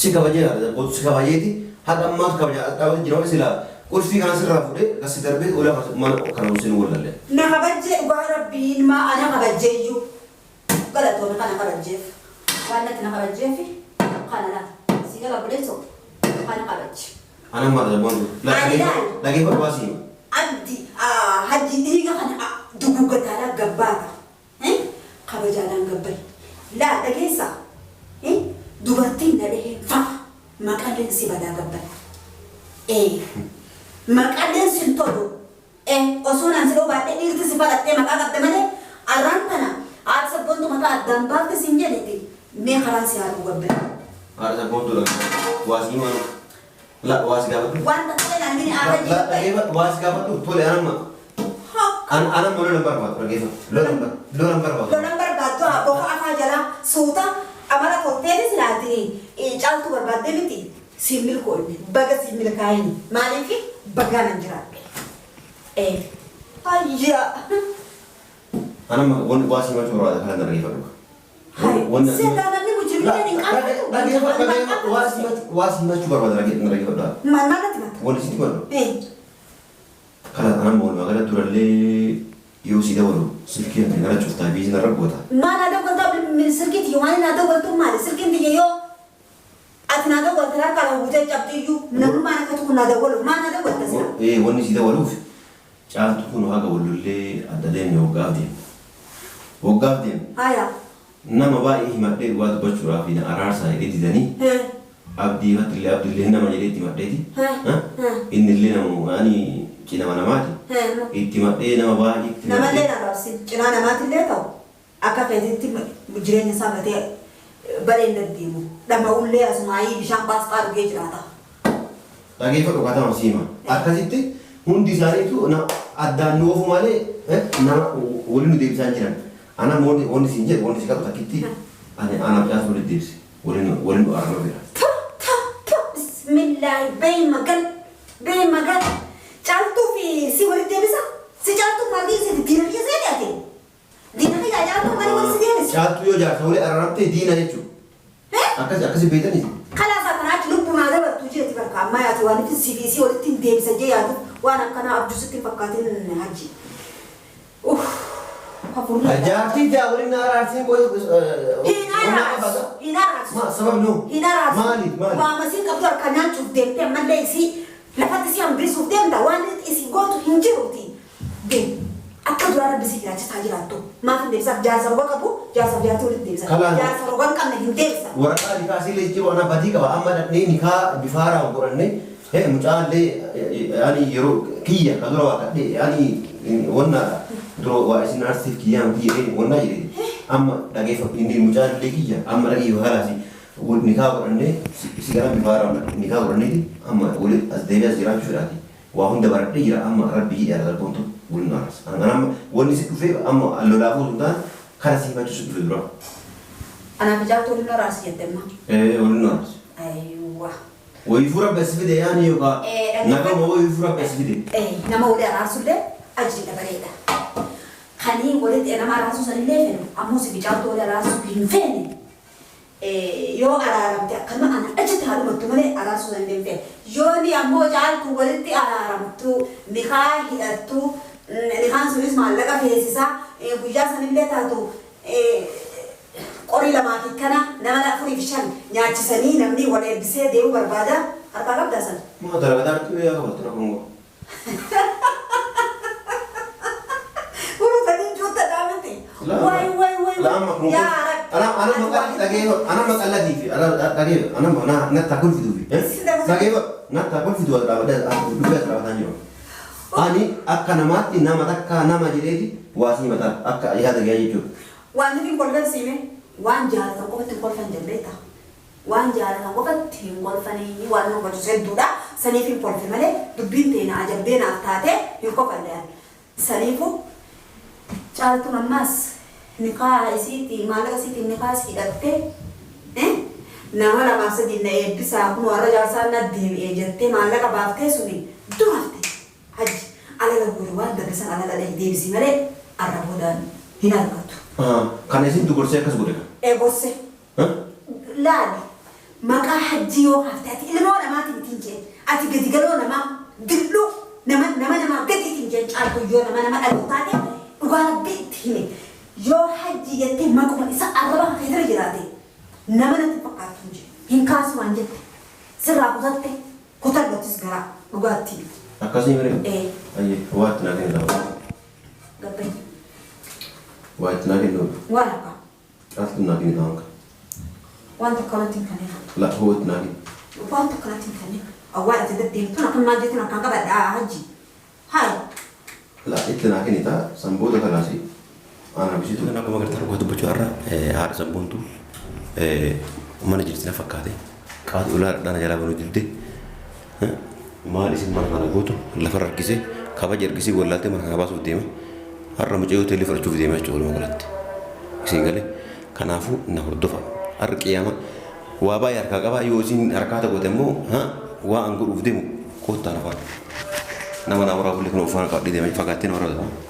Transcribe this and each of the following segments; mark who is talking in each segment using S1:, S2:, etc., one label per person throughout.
S1: سكابجي هذا بود سكابجيتي هذا ما سكابجي أقول جنوب سلا كل في كان سر رافودي كسي دربي ولا ما كانوا سين ولا لا
S2: نخبجي وعربي ما أنا خبجي جو قالت أنا خبجي وأنا تنخبجي في قال لا سيجا بديتو أنا خبجي
S1: أنا ما أدري لا كيف بواسيم
S2: عندي هدي ديجا أنا دقوقة على جبارة خبجي على جباري لا دقيسة dubartiin dhadhee fa'a maqaaleen si badaa gabban maqaaleen si tolu osoo naan si dhoo baadhee dhiirti si falattee maqaa qabde malee arraan kana haati sabboontu maqaa addaan baafte siin jedhete mee karaan si haadhu gabban.
S1: Haati sabboontu la waasii malu la waasii gaafatu.
S2: Wanta ta'e naan gini aadaa
S1: jirti. La waasii gaafatu tole anamma. Anamma lolan barbaadu dhageeffatu lolan barbaadu.
S2: Lolan barbaadu haa boka afaa jalaa suuta. Amala koteelis laatee caaltu barbaadde miti siimil koolne baga siimil kaayini maaliif baga nan jiraadhe ayya
S1: anama waasii machu barbaada kana dhageeffadhu
S2: seetaa namni mujjimina hin qabu
S1: waasii machu barbaada dhageeffadhu
S2: maalati mata
S1: wanti sitti madhu kana anama walumaa gala durallee yoo si dabalu silkii ati gara cuftaa biisin irra goota.
S2: Maal haa dabaltaa silkiiti yoo maal haa dabaltu maali silkiin tiyya yoo ati naa dabalta harka laa buutee cabdiyyuu namummaan akka tukun naa dabalu maal haa dabalta sila.
S1: Wanni si dabaluuf caaltu kun haga walullee adda deemne waggaaf deemu. Waggaaf deemu.
S2: Haya.
S1: Nama baay'ee himadhee dhugaa dubbachuudhaaf araarsaa hidhee didanii abdiillee nama jedhee itti madheeti. Innillee namu cina namaati. Itti madhee nama baay'ee itti
S2: nama illee naraabsi cinaa namaatillee ta'u akka feetitti jireenya isaa gatee baleen deddeemu dhama'ullee asumaayii bishaan baasxaa dhugee jiraata.
S1: Dhageeffadhu katama siima akkasitti hundi isaaniitu addaan nuufu malee nama waliin nu deebisaan jiran ana wanni siin jedhu wanni si qabu takkitti anaaf caasu waliin deebisi waliin nu arama bira.
S2: Bismillaahi bee magal caaltuu fi si waliin deebisa si caaltuu maal dhiisee diina biyya see dhiyaate diina biyya caaltuu maal waliin si deebisa.
S1: Caaltuu yoo jaarsa waliin araramte diina jechuudha. Akkasi beekanii.
S2: Kalaasaa kanaatti lubbuu naa dabartuu jiretti barka ammaa yaate waan itti si walitti hin deebisa jee yaadu waan akkanaa abjuu sitti fakkaateen hajji.
S1: Jaartii jaa waliin na araarsiin
S2: Hinaaraas.
S1: Sabab nu.
S2: Hinaaraas.
S1: Maali.
S2: Waamasiin qabdu harka nyaachuuf deemtee ammallee isii lafatti si hambisuuf deemta waan isii gootu hin jiruuti. Deem akka duraa rabbisii jiraachisaa jiraattu maaf hin deebisaaf jaarsa roga qabu jaarsaaf jaartii walitti deebisa. Jaarsa roga hin qabne hin deebisa.
S1: Waraqaa nikaasii jiru ana badii qaba amma dhaqnee nikaa bifaaraan godhannee mucaallee yeroo kiyya ka dura waa kadhee wanna dura waa isin arsiif kiyyaan kiyyee wanna jedhee amma dhageeffatu inni mucaallee kiyya amma dhageeffa halaasi nikaa godhannee sigara bifaaraan nikaa godhanneeti amma waliin as deebi'as jiraachuudhaati waa hunda baradhee jira amma rabbii jedhaa darboontu waliin aras amma wanni si dhufee amma lolaafuu sun ta'an kana siifachiisu dhufe dura.
S2: Anaaf ijaartu waliin aras jettemma.
S1: Waliin aras.
S2: Ayiwa.
S1: Wayifura besifide yani yoka nakama wayifura besifide.
S2: Nama wali araasullee ajjila bareeda. Kanii walitti nama araasu sanillee fedhu ammoo si bicaatu wali araasu hin feene. Yoo araaramte akkama ana achitti haalumattu malee araasu sanillee fedhu. Yoo ni ammoo caaltu walitti araaramtu nikaa hidhattu nikaan sunis maallaqa feesisaa guyyaa sanillee taatu qorii lamaa fi kana nama afurii fi shan nyaachisanii namni wal eebbisee deemuu barbaada harkaa qabdaa sana.
S1: Maa dalagaa dhaqee yaa qabattu na kungo.
S2: Kurutanii juutta dhaabate. Waay.
S1: Lama kungo. Ana maqaa dhagee ana maqaa ladii fi dhagee ana natta kulfituu fi dhagee natta kulfituu dhaabadee dubbee dhaabataan jiru. Ani akka namaatti nama takka nama jedheeti waasii mataa akka yaada gaarii jechuudha.
S2: Waan nuti kolfasiime. Waan jaalatan qofatti hin kolfan jalleeta. Waan jaalatan qofatti hin kolfanii waan nu gochuu hedduudha. Saniif hin kolfe malee dubbiin teena ajabdee naaf taate hin kolfanne. Saniifu caaltuun ammaas nikaa isiitii maallaqa isiitii nikaa hidhattee nama lamaaf sadii na eebbisaa kun warra jaarsaa na deebi'ee jettee maallaqa baaftee suni durafte hajji alala godhu waan daggasan alala deebisii malee arraboodaan hin argatu.
S1: Kan isin dugursee akkas godhe.
S2: Gosse. Laali. maqaa hajjii yoo hafte ati ilmoo namaatiin ittiin jeen ati gadi galoo namaa dillu nama gadi ittiin jeen caaltu yoo nama dhaluu taate dhugaa rabbii itti hime yoo hajjii jettee maquma isa arraba keessa jiraate nama natti fakkaatu hin jeen hin kaasu waan jette sirraa kutatte kutallattis garaa dhugaatti.
S1: Akkasii miree? Ayyee waatti naa kenna.
S2: Gabbai.
S1: Waatti naa kenna.
S2: Waan akka?
S1: Caaltu naa kenna taa'anka.
S2: Waan tokko natti hin kanneen.
S1: La hooti naa kenna.
S2: Waan tokko natti hin kanneen. Awwaal ati deddeemtuun akka maal jettuun akkaan qabadhaa hajji. Hayi.
S1: La itti naa kenni ta'a sanboota kanaasi aanaa bisitu.
S3: Kan akkuma agartan dhugaa dubbachuu har'a haadha samboontu mana jirti na fakkaate qaatu ulaadhaan jalaa banuu dildee maal isin mana kana gootu lafa harkisee kabaja ergisii wallaaltee mana kana baasuuf deeme har'a mucayyoo hoteelii fudhachuuf deeme jechuudha walumaa galatti isin galee kanaafuu na hordofa har'a qiyyaama waa baay'ee harkaa qabaa yoo isin harkaa ta'uute immoo waa an godhuuf deemu koottaa lafaa nama naa waraabullee kun uffata qabdee deeme fagaattee na waraabata.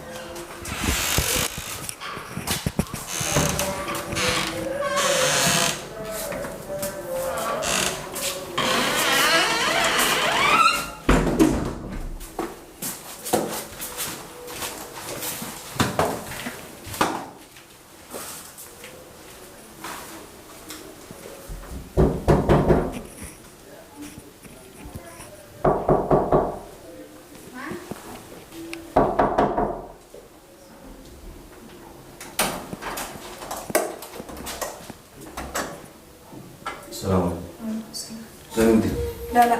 S3: Assalamualaikum.
S2: Lala,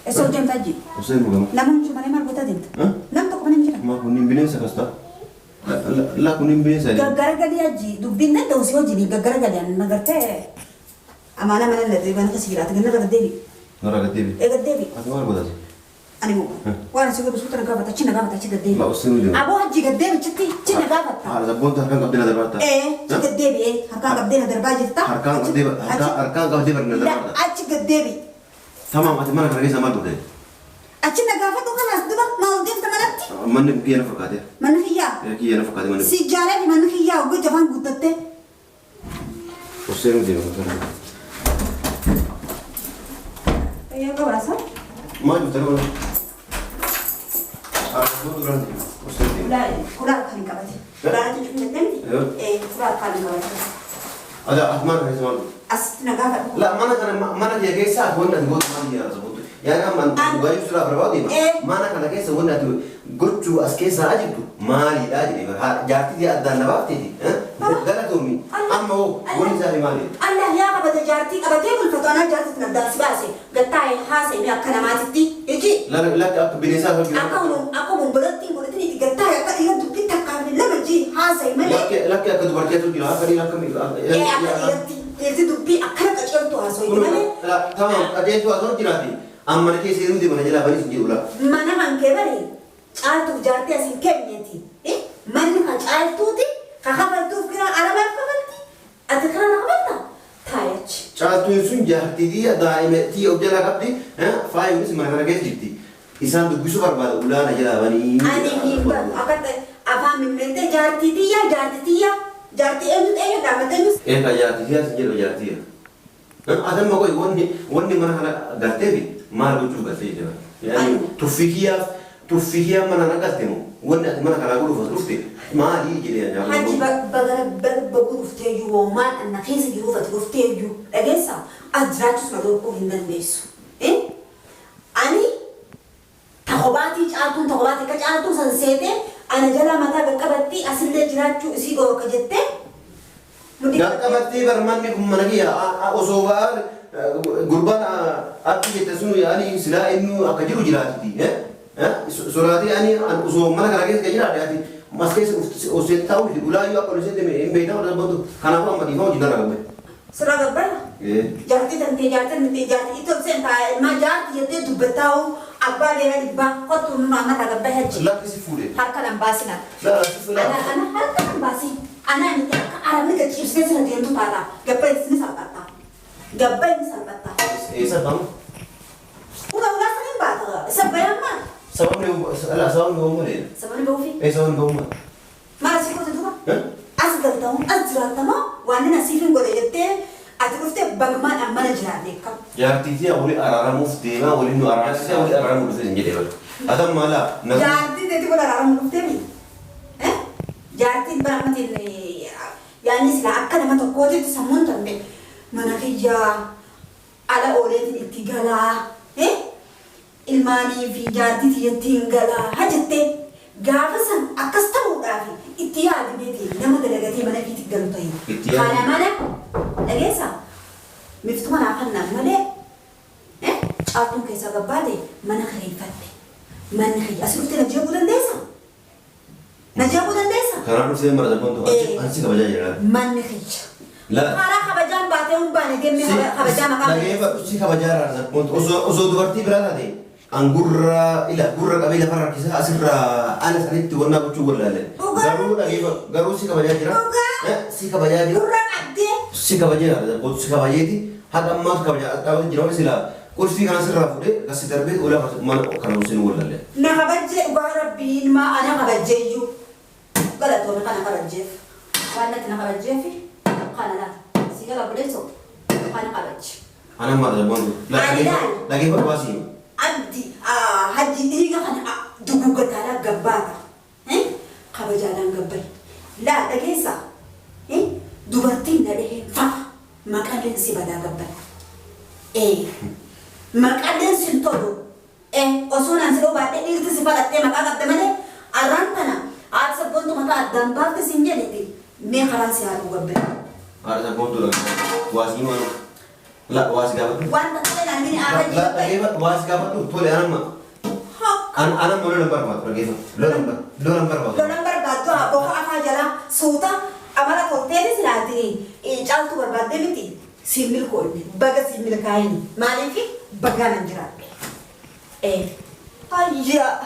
S2: esok jam tadi.
S1: Usain bukan?
S2: Namun cuma lemar buta dinta. Nam tak pernah menjadi.
S1: Ma kuning bini sakasta. La kuning bini saya.
S2: Gara-gara dia ji, dubin nanti usi hoji ni gara-gara dia nagarte. Amana mana lagi mana kesirat, kena nagar dewi.
S1: Nara dewi.
S2: Dewi.
S1: Aku mana buta sih?
S2: Ani mau. Wana suka besuta naga bata, cina naga bata cina dewi.
S1: La usain udah.
S2: Abo haji dewi citi, cina naga bata.
S1: Zabon tu harkan kabdina darbata.
S2: Cina dewi harkan kabdina darbata jita.
S1: Harkan kabdina darbata.
S2: La, aci dewi.
S1: Tamam, ati mana kerja sama tu deh?
S2: Aci naga bata kan as dua mau dia temanati.
S1: Mana kian fakat ya?
S2: Mana hiya?
S1: Ya kian fakat mana?
S2: Si jara di mana hiya? Gue jangan butate.
S1: Usain udah.
S2: Ayo kau rasa?
S1: Maju terus. Aku tu orang usain dia.
S2: Kurang kali kau aja. Kurang aja cuma nanti. Kurang kali kau aja.
S1: Ada Ahmad kerja sama.
S2: As naga bata.
S1: La mana dia kisah wanda tu mana dia sebut. Ya kan gua itu sudah berbau di mana kana kisah wanda tu gocu as kisah aja tu mali aja ni jati dia ada nabat ni. Gala tu mi. Amma wani sari mali.
S2: Allah ya ka bata jarti ka bata mul fatana jarti na das base gatai hasa ini akan amati iki
S1: La aku binasa aku.
S2: aku mun berarti ni gatai ka ila tu kita kan lama ji hasa male
S1: Laki aku tu berarti tu dia kali laki.
S2: Itu dupi akan kacau tu hasa ini male
S1: Tamam, ada itu asal tidak di. Amma ni kesi itu di mana jelah bari sendiri ulah.
S2: mana man ke bari al tu jarti asin kemnyati man ka al tu ti ka khabar tu kira araba ka balti atakana na balta tayach
S1: Catu sun jahti dia daime ti objela kapdi, fai unis mana kana kesi jiti. Isan tu bisu barbada ulah na jelah bari.
S2: ani himba akat apa mimmente jarti dia jarti enu damatenu
S1: Ka jahti dia sendiri jahti dia. Ada mau kau wani mana kana garte bi, mal lucu garte je. Yani tufikia mana kana garte mu. Wani mana kana guru fas rufte. Mali je dia jangan.
S2: haji baguru ufteju woman anna khisi giru fat ufteju agesa ajratus mador ko hindan besu ani tahobati ka caaltu sansete ana jala mata gaqqabatti asille jirachu isi go ka jette
S1: Gaqqabatti barmanni kun mana giya osoba gurban atti jette sunu yani sila innu akka jiru jiraati surati ani osoba mana kana keessa jiraati ati maskes usen tahu di ulai apa usen demi embeda udah bantu karena apa mati mau jinar apa
S2: sura gabbar jarti itu senta ma jarti jette du betau abba de hadi ba kotu mama ta gabbar haji
S1: la kisi fude
S2: har kana basina
S1: la kisi fude
S2: ana har kana basi ana ni ka arabni ka chirse sana de tu tata gabbar ni salbata
S1: esa bang
S2: udah sanin ba ta sabayam ma
S1: sabab ni bomo le
S2: sabani bofi
S1: sabab bomo
S2: mara siko tu ba asgal tamu azra tamu wani nasifin gode jette أتروفتي بجمان أمانة جهادك
S1: جارتي أولي أرارم مفتيما أولي إنه أرارسي أولي أرارم مفتيما جدي بل هذا ما لا
S2: جارتي تدي ولا أرارم مفتيما ها جارتي برامة يعني سلا أكل ما تقولي تسمون تنبه مناخيا على أولاد الاتجاه ها الماني في جارتي تيجتينجلا هجتة قافسن أكستمو دافي اتياد بيتي نما دلقتي منا في تقدر طيب خانا منا لجيسا مفتوحنا عقلنا ملء إيه أعطون كيسا قبادي منا خريفته من خي أسلوبتي نجيبو دنديسا نجيبو دنديسا
S1: كلام نفسي مرة تقول تو أنسي كبجاي جرا
S2: من خي
S1: لا
S2: خارا خبجان باتهم باني دمي خبجان مكان
S1: لا كيف سي كبجاي جرا تقول تو أزود ورتي برا تدي angurra ila gurra kabila farra kisa asirra ana sanitti wonna gochuu wallaale garuu dhageef garuu si kabajaa jira si kabajaa jira
S2: gurra qabdee
S1: si kabajaa jira botu si kabajeeti haga ammaas kabajaa qabu jira wala sila kursi kana sirra fuudhe kasi darbee ola man kana usin wallaale
S2: na kabajee dhugaa rabbiin ma ana kabajeeyyu galatoon kana kabajeef waan natti na kabajeefi kana la si gala buleeso kana kabajee
S1: ana ma da bondu la keef waasi
S2: عبدي هدي ديجا أنا دقوقة على جبارة إيه خبجانا جبار لا دقيسة إيه دوبرتين ده فا ما كان لنسي بدا جبار إيه ما كان لنسي تولو إيه أصلا نسلو بعد إيه تسي بدا تي ما كان قدام ده أرانتنا عاد سبونتو ما كان قدام بعد تسينجلتي مين خلاص يا أبو جبار
S1: عاد سبونتو لا واسي ما لا واس قابل
S2: وانت تقول أنا مني أعرف
S1: لا كيف واس قابل تقول أنا ما أنا مولى نمبر ما كيف لو نمبر باتو أبوك أفاجلا سوتا أمارا توتيني سلاتي إيه جالتو بربادة متي سيميل كوني بغا سيميل كايني مالي في بغا نجرات إيه هيا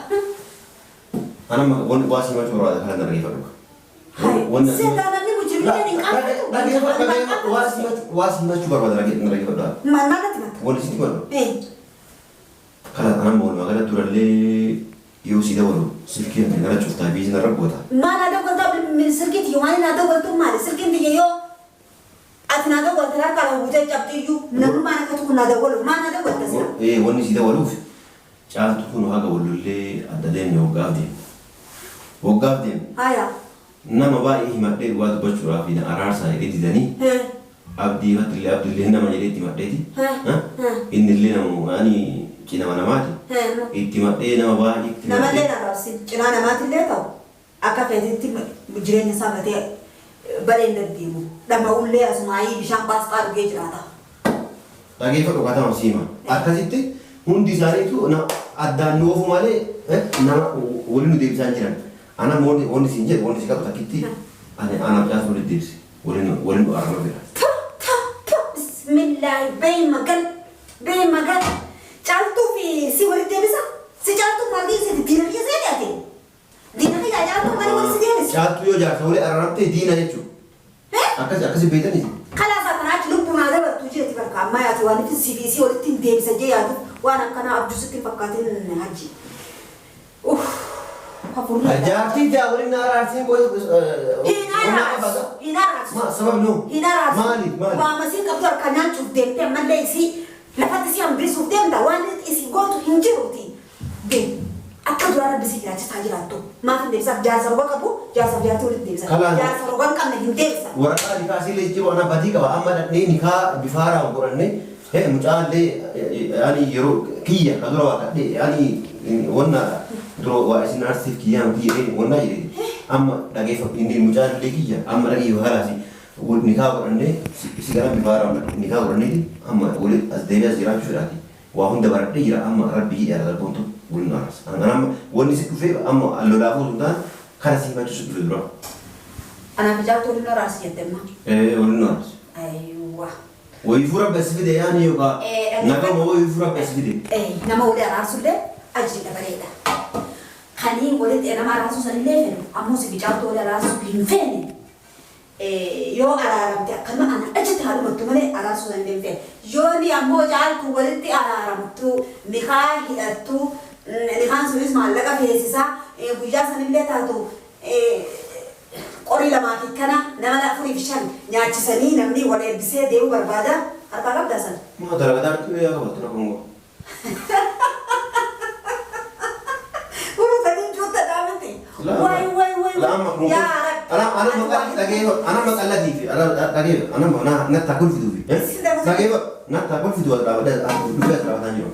S1: أنا ما واس ما تقول هذا هذا كيف أقول
S2: هاي سيدا نبي مجرمين
S1: لا واس ما تقول هذا كيف أقول
S2: ما نتمت
S1: ولا سيدي ولا
S2: إيه
S1: خلاص أنا مول ما قلت ترى لي يوسي ده ولا سلكي أنا قلت شفت بيجي نربوتها
S2: ما نادو قلت من سلكي يوماني نادو قلت ما سلكي دي يو أتنا نادو قلت لا كلا وجه جبتيو نمو ما نكتو نادو ولا ما نادو قلت سلا
S1: إيه وني سيدا ولا في جاه تكون هذا ولا اللي أدلين وقاف دين
S2: هيا
S1: نما باي ما تدي واد بشرا في أرارسا يدي دني abdi matri abdullah nama jadi timadeti inni nama ani cina mana mati timadeti nama bayi
S2: nama le nama si cina nama mati le tau aka fedi tim bujren sama te barender dimu nama ulle asmai bishang pas kar ge jirata
S1: lagi fa kata masima aka sitte hundi sare tu na adda nofu male nama ulinu debi sanjiran ana moni oni sinje oni sikap takitti ana jas uli debsi ulinu arama bira
S2: بسم الله بين مقال جالتو في سيوري ديبسا سجالتو مالدي سي دينا هي زيادتي دينا هي جالتو مالي ولا سيديبس
S1: جالتو يو جالتو ولي أرنبتي دينا يجو أكاسي بيتني
S2: خلاص أنا لبنا هذا بتوجي تبرك ما ياتواني في السي في سي ولا تين ديبسا جيادو وانا كنا أبجو سكين فكاتين هاجي
S1: جارتي جاولي ناراسين بوي
S2: هنا
S1: ما سبب نو
S2: هنا
S1: مالي
S2: ما مسين كبر كنان شوف دم تم من ليسي لفت سي أم بريسو دم دا وان إسي قوتو هنجروتي دم أكيد وارد بسي كلا تستاجراتو ما في دبسا جالس روبا كبو جالس بياتو للدبسا جالس روبا كم نهندبسا
S1: ورقة دكاسي ليجي وانا بدي كوا أما ني نكا بفارا وقرني هي مجال لي يعني يرو كيا كدروا وقتي يعني وانا درو واسي نارسيف كيا مدي وانا يري أما لقي فإني مجال لي كيا أما لقي وهراسي ونكا وقرني سيجارة بفارا نكا وقرني أما ولد أزديبيا زيران شراتي وهم دبرت لي أما ربي يا هذا البنتو قلنا ناس أنا وني سكفي أما اللولافو سلطان خلاص ما تشوف الدرا
S2: أنا بجاوب تقول لنا راسي الدم
S1: إيه قلنا ناس
S2: أيوة
S1: ويفورا بس في ده يعني يبقى نكمل هو يفورا بس في ده
S2: إيه نما ولد راسه ده أجري لبريدا خليه ولد أنا ما راسه سنين ليه أموس بجاوب تقول راسه بينفين يو أرارم تأكلم أنا أجت هذا متمنى أراسه سنين فين يوني أمو جال كولدي أرارم تو نخاه تو نخان سويس مالك في هسيسا بيجا سنين ليه تاتو qorii lamaa fi kana nama afurii fi shan nyaachisanii namni wal eebbisee deemuu barbaada harkaa qabdaa sana.
S1: Maa dalagaa yaa qabatu na kungo.
S2: Urutanii juuta dhaamate. Way.
S1: Lama kungo. Ana makan lagi ana makan lagi fi ana na takul fidu fi. Lagi na takul fidu ada dua terawatan yo.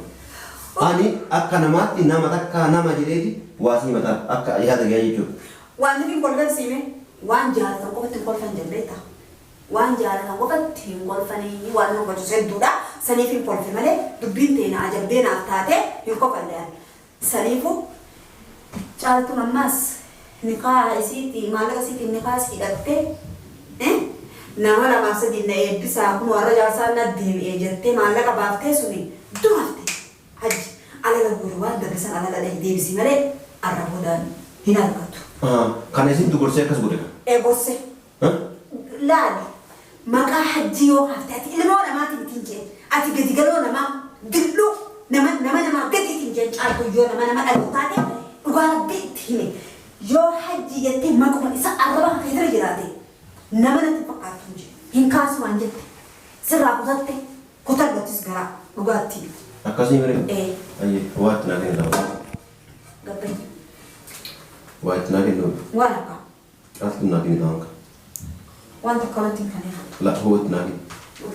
S1: Ani akka namatti nama takka nama jedheeti waasii mataa akka yaada gaya jechuudha.
S2: Waan nuti kolfansiime waan jaalatan qofatti kolfan jalleeta. Waan jaalatan qofatti kolfanii waan nu gochuu hedduudha. Saniif hin kolfe malee dubbiin teena ajabbee naaf taate hin kofalle. Saniifu caaltuun ammaas nikaa isiitti maallaqa isiitti nikaa hidhattee nama lamaaf sadii na eebbisaa kun warra jaarsaa na deebi'ee jettee maallaqa baaftee suni durafte. Haji ala gurwaan dabasan ala deebisi malee arraboodaan hin argatu.
S1: Kan isin dugursee akkas godhe.
S2: Gorsee. Laali maqaa hajji yoo hafte ati ilmoo namaatiin ittiin jeen ati gadi galoo namaa dilluu nama gadi ittiin jeen caaltu yoo nama dhaluu taate dhugaa rabbii itti hime yoo hajji jettee maquma isa arraba keessa jiraate nama natti fakkaatu hin kaasu waan jette sirraa kutatte kutallattis garaa dhugaatti.
S1: Akkasii mere? Ayyee waatti naa kenna dha.
S2: Gabbee.
S1: Waatti naa kenna.
S2: Waan akka?
S1: Asli naa kenna dha.
S2: Waan tokko natti hin kanneen.
S1: La hooti naa kenna.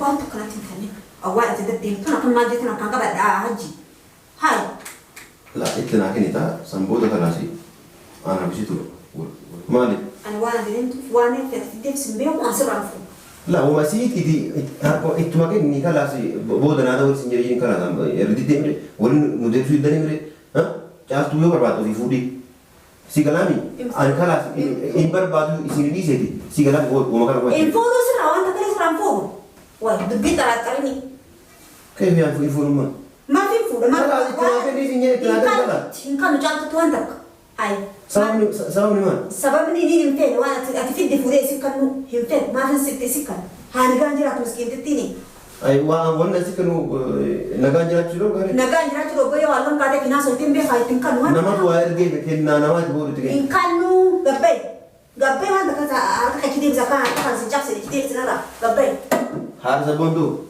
S2: Waan tokko natti hin kanneen. Awwaan ati deddeemtuun akka maal jettuun akkaan qabadhaa hajji. Hayi.
S1: La itti naa kenni ta'a sanboota kanaasi ana bisitu. Maali?
S2: Ani waan ati deemtuuf waan ati deemsin beeku asirraan fuudhu.
S1: La uma siit itu makin ni kalas boda nada wal sinjeri in kala erdite mere wal mude su idane mere ha jas tu yo barbado di fudi sigalami an kalas in barbado isini di seti sigalami wo makar ko
S2: in fodo sira wan takari sira fodo wa dubbi taratari ni
S1: kay bi an fu ma
S2: fi fodo ma
S1: kala itu makin di sinjeri kala
S2: in kanu jantu tuan tak ai
S1: sabni ma
S2: sabab ni himfen wan ati fidde fude sikanu himfen ma fi sitte sikan han ganjira tuskin titini
S1: ai wa wonna sikanu naganjira chiro gare
S2: naganjira chiro boyo alon kate kina so timbe khaitin kan wan
S1: nama wa erge be kenna nama boru tige
S2: in kanu gabbe wan takata arka kidi zakan kan si jakse kidi sinara gabbe
S1: har sabondu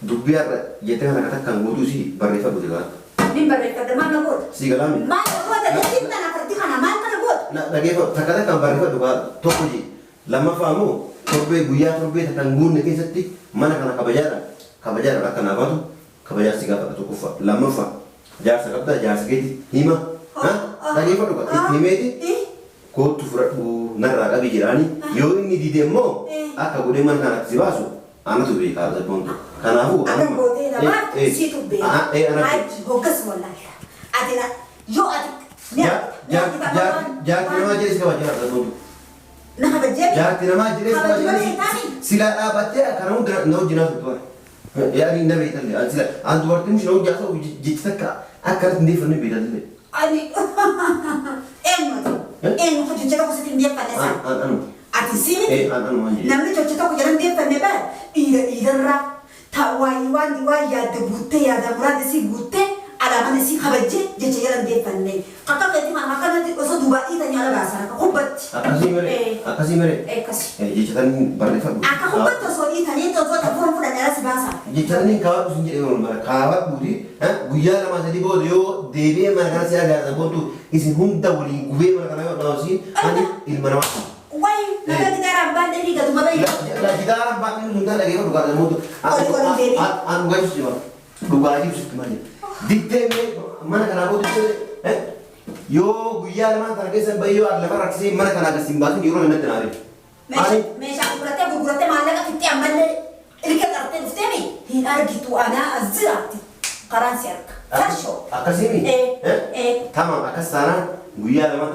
S1: dubbiyar yete kana kata kan godu si barrefa budiga
S2: min barrefa de mana god
S1: sigalami
S2: mana god de tinta na farti kana man kana god
S1: na dhageeffa takata kan barrefa dhugaa tokko ji lama faamu torbee guyyaa torbee takkan guunne keessatti mana kana kabajaadha akka naafatu kabajaa si gaafa tokkoffa lamaffa jaarsa qabda jaarsa keeti hima dhageeffa dhugaa itti himeeti kootu fudhadhu narraa qabi jedhaani yoo inni dide immoo akka godhee mana kanatti si baasu anatu beekaa zabboontu kanaafuu
S2: akka gootee namaa siitu beekaa haji hoggas wallahi adina yoo ati
S1: jaarti namaa jedhe si kabajaa zabboontu
S2: nama bajjee
S1: jaarti namaa jedhe si kabajaa sila dhaabattee kana hunda na hojjinaa turtuwa yaani na beekallee an sila an dubartiin mushi na hojjaa ta'u jechi takka akka irratti hundeeffannee beekallee
S2: ani eenyu hojjechaa tokko sitti hundeeffanne sana ati siimiti namni hojjechaa tokko jedhan hundeeffanne bara dhiirarraa waan yaadda guuttee yaada muraada si guuttee alaabaan si kabajjee jecha jedhan hundeeffanne akka keetti mana kanatti osoo duubaa dhiitanii ala baasan akka hubbatti
S1: akkasii mere jecha tan barreeffadhu
S2: akka hubbatti osoo dhiitanii osoo ta'uun fudhanii ala si baasan
S1: jecha tan kaawwadhu sin jedhee wal mara kaawwadhuuti guyyaa lama sadii booda yoo deebi'ee mana kana si agarra boodu isin hunda waliin gubee mana kana yoo dhaawsi ani ilma namaa
S2: Wai, naga gitaara abbaan dheedhii gatu mabayi.
S1: Gitaara abbaan dheedhii hundaa dhagee dhugaa namoota. An dhugaa ibsu jira. Dhugaa ibsu malee. Diddee mana kanaa booda yoo guyyaa lamaan kana keessa bayyoo lafa rakkisee mana kanaa gasiin baasun yeroo namatti naare.
S2: Meeshaa gurguratee maallaqa fixee ammallee ilka qartee dhuftee hin argitu anaa as jiraatti. Karaan si arga. Farshoo.
S1: Akkasii tamam akkas taanaan guyyaa lama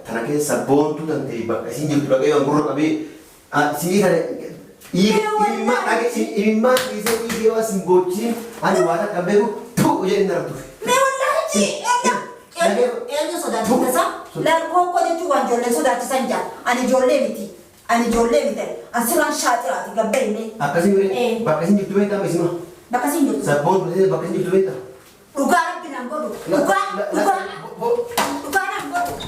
S1: tana keessa boontu tante bakka isin jirtu dhagee waan gurra qabee sii kana imimmaan dhiisee dhiisee waa sin boochiin ani waa takka beeku tuu jedhin nartuuf.
S2: Mee wallaahi eenyu sodaachisa larkoon koo jechuun waan ijoollee sodaachisan jaa ani ijoollee miti an sirraan shaatiraati gabbeenne.
S1: Akkasii bakka isin jirtu beektaa meesima.
S2: Bakka isin jirtu.
S1: Sabboon bakka isin jirtu beektaa.
S2: Dhugaa rabbi nan godhu dhugaa nan godhu.